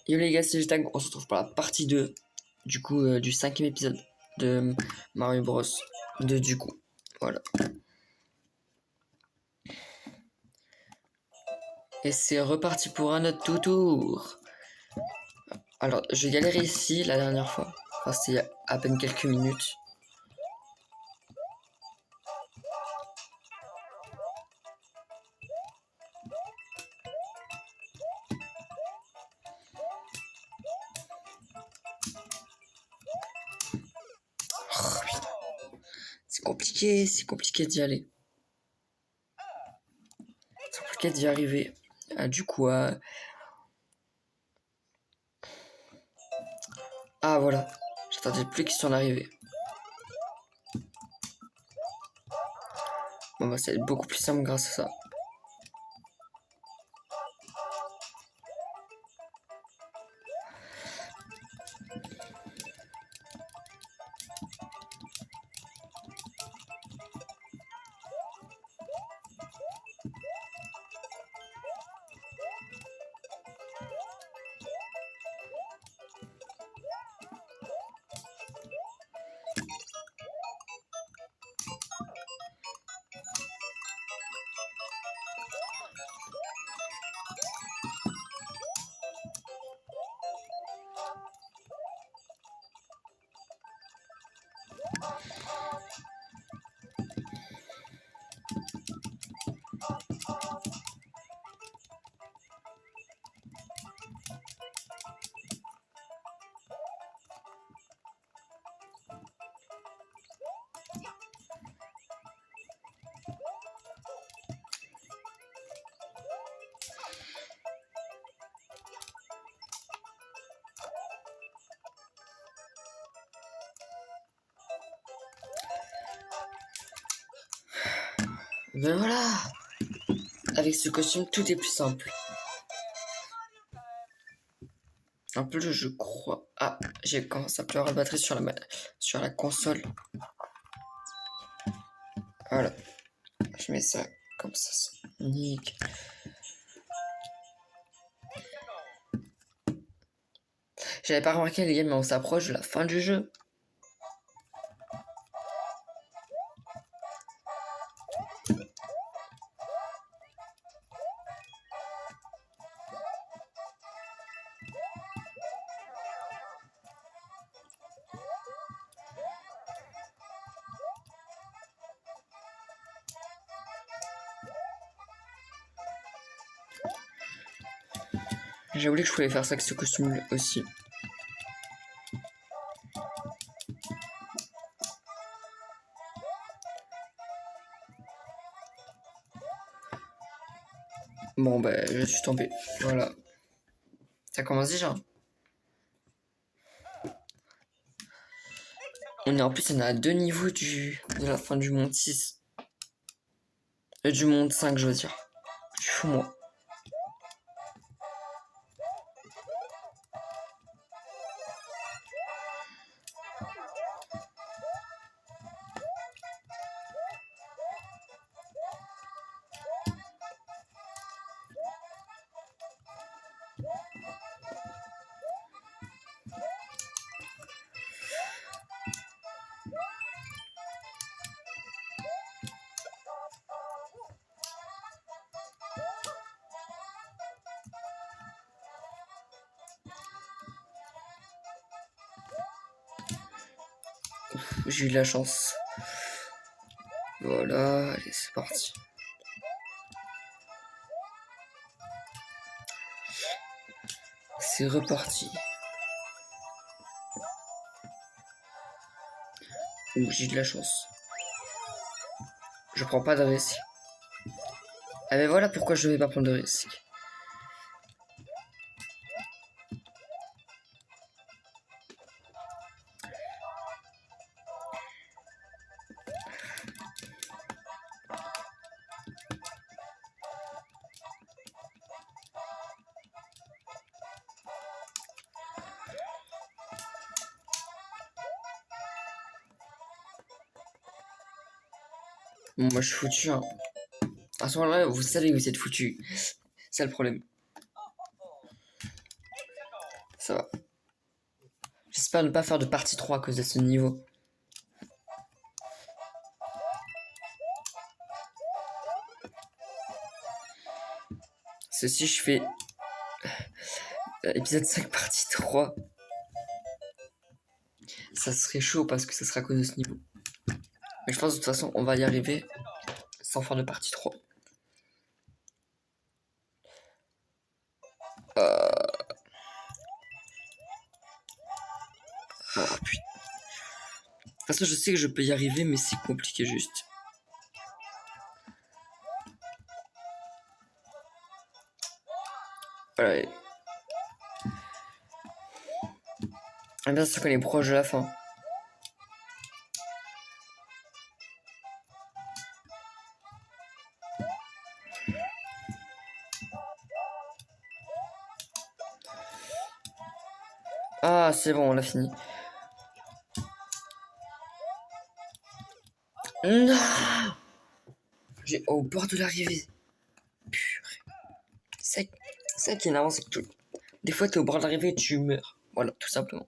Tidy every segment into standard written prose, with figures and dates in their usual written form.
Yo les gars, c'est Jetag, on se retrouve pour la partie 2 du coup du 5e épisode de Mario Bros. Du coup, voilà. Et c'est reparti pour un autre tout tour. Alors, je galérais ici la dernière fois. Enfin, c'était il y a à peine quelques minutes. Oh, putain. C'est compliqué d'y aller. C'est compliqué d'y arriver. Du coup, ah voilà. J'attendais plus qu'ils soient arrivés. Bon bah ça va être beaucoup plus simple grâce à ça. Ben voilà. Avec ce costume, tout est plus simple. Un peu, je crois. Ah, j'ai commencé à pleurer la batterie sur la console. Voilà. Je mets ça comme ça. Nickel. J'avais pas remarqué les gars, mais on s'approche de la fin du jeu. J'ai oublié que je pouvais faire ça avec ce costume aussi. Bon, ben, je suis tombé. Voilà. Ça commence déjà. En plus, on est à 2 niveaux de la fin du monde 6. Du monde 5, je veux dire. Tu fous, moi. J'ai eu de la chance. Voilà, allez, c'est parti. C'est reparti. Ouh, j'ai eu de la chance. Je prends pas de risque. Ah ben voilà pourquoi je vais pas prendre de risque. Bon, moi je suis foutu. Hein. À ce moment-là, vous savez que vous êtes foutu. C'est le problème. Ça va. J'espère ne pas faire de partie 3 à cause de ce niveau. Si je fais épisode 5 partie 3, ça serait chaud parce que ça sera à cause de ce niveau. Mais je pense de toute façon on va y arriver sans faire de partie 3. Ah putain. De toute façon je sais que je peux y arriver mais c'est compliqué juste. Voilà. Et bien sûr qu'on est proche de la fin. Ah c'est bon, on l'a fini. Non, j'ai au bord de l'arrivée. Purée. C'est ça qui est énervant, c'est que des fois t'es au bord de l'arrivée et tu meurs. Voilà, tout simplement.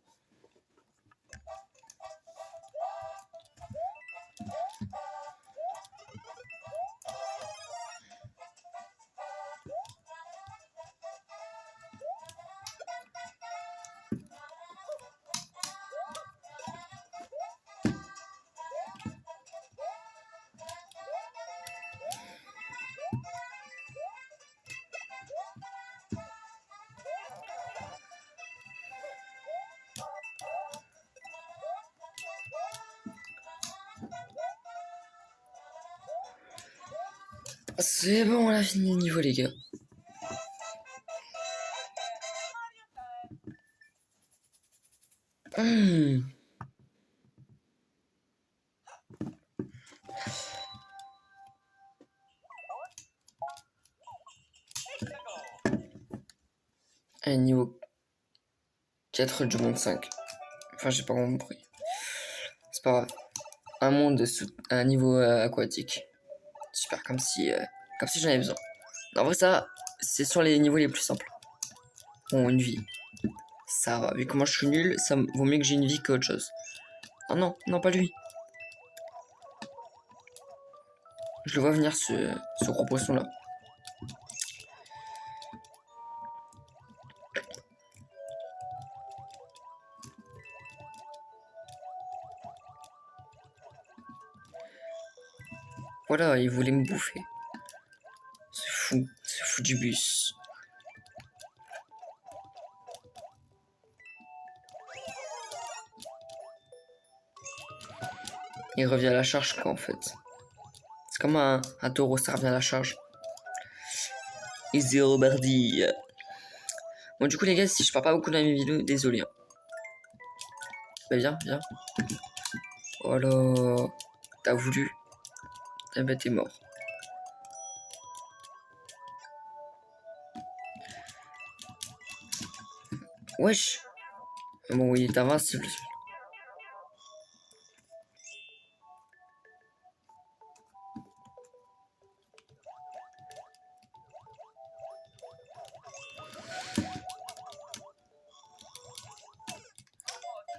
C'est bon, on a fini le niveau, les gars. Allez, niveau 4 du monde 5. Enfin, j'ai pas compris. C'est pas grave. Un monde sous un niveau aquatique. Super, comme si j'en avais besoin. En vrai, ça, c'est sur les niveaux les plus simples. Bon, une vie. Ça va. Vu comment je suis nul, ça vaut mieux que j'ai une vie qu'autre chose. Oh non, non, pas lui. Je le vois venir, ce gros poisson-là. Voilà, il voulait me bouffer. C'est fou du bus. Il revient à la charge, quoi, en fait. C'est comme un taureau, ça revient à la charge. Easy Robardi. Bon, du coup, les gars, si je parle pas beaucoup dans mes vidéos, désolé. Hein. Bah, viens, viens. Voilà. T'as voulu. Eh ben, t'es mort. Wesh. Bon, il est invincible.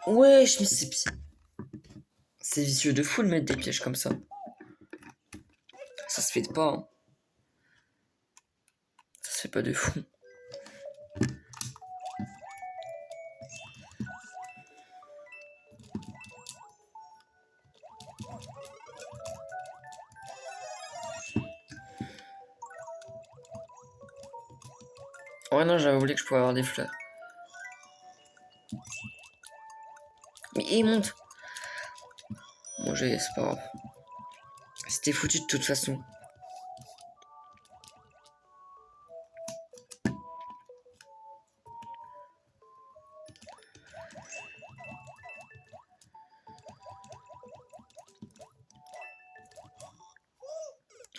Wesh, mais c'est vicieux de fou de mettre des pièges comme ça. Ça se fait pas. Hein. Ça se fait pas de fou. Ouais, non, j'avais oublié que je pouvais avoir des fleurs. Mais il monte. Bon, c'est pas grave. C'était foutu de toute façon.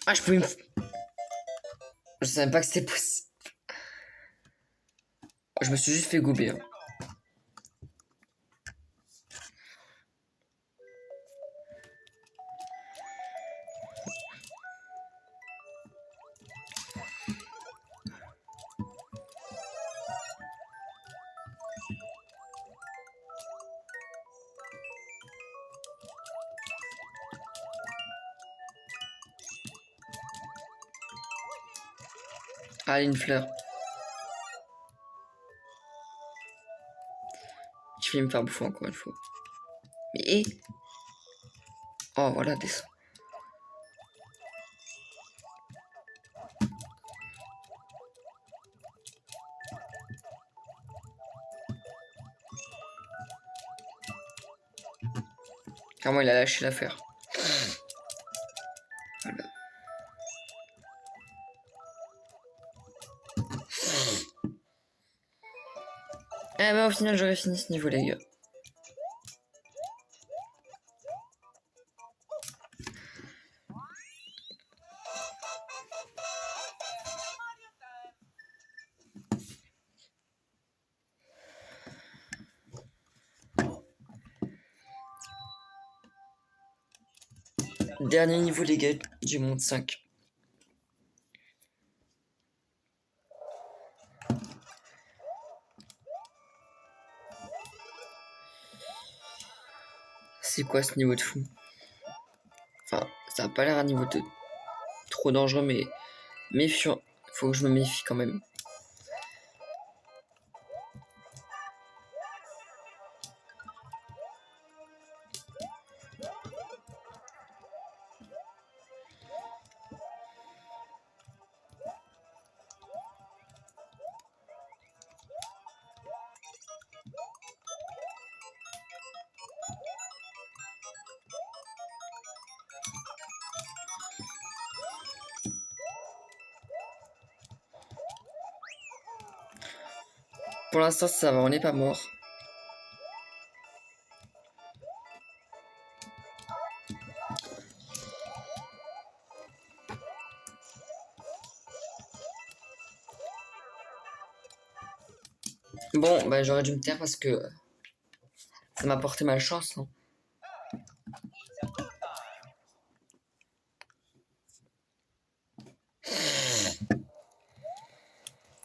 Ah, je pouvais me... Je savais pas que c'était possible. Je me suis juste fait gober. Hein. Ah, une fleur. Je vais me faire bouffer encore une fois. Mais... Oh, voilà, descends. Carrément, il a lâché l'affaire. Voilà. Eh ben, au final, j'aurais fini ce niveau, les gars. Dernier niveau, les gars, du monde 5. C'est quoi ce niveau de fou? Enfin, ça a pas l'air un niveau de trop dangereux, mais méfiant. Faut que je me méfie quand même. Pour l'instant, ça va, on n'est pas mort. Bon, bah j'aurais dû me taire parce que ça m'a porté malchance. Hein.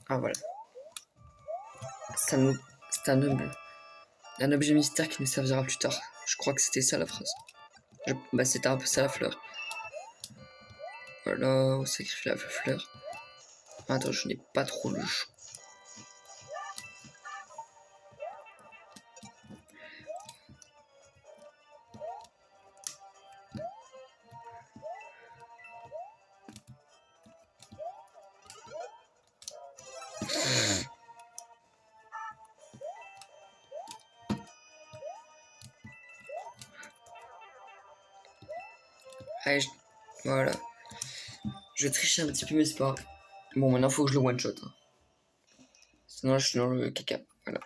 Ah voilà. C'est un objet mystère qui nous servira plus tard. Je crois que c'était ça la phrase. Bah c'était un peu ça la fleur. Voilà, on sacrifie la fleur. Attends, je n'ai pas trop le choix. Allez, voilà. Je vais tricher un petit peu, mais c'est pas grave. Bon, maintenant, faut que je le one-shot. Hein. Sinon, je suis dans le caca. Voilà.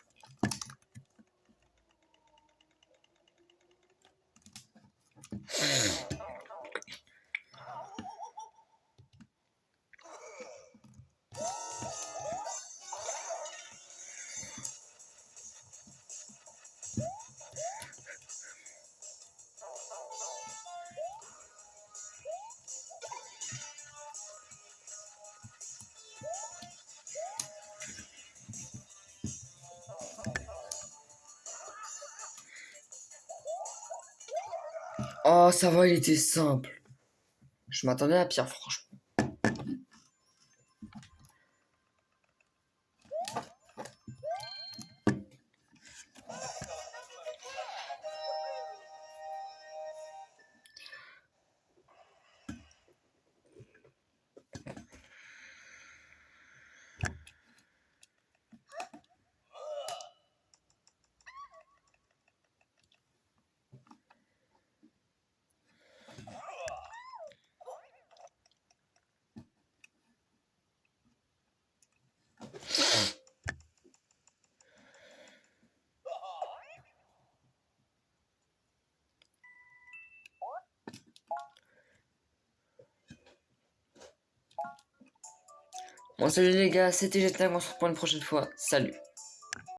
Oh, ça va, il était simple. Je m'attendais à pire, franchement. Bon, salut les gars, c'était GTA, on se retrouve pour une prochaine fois. Salut.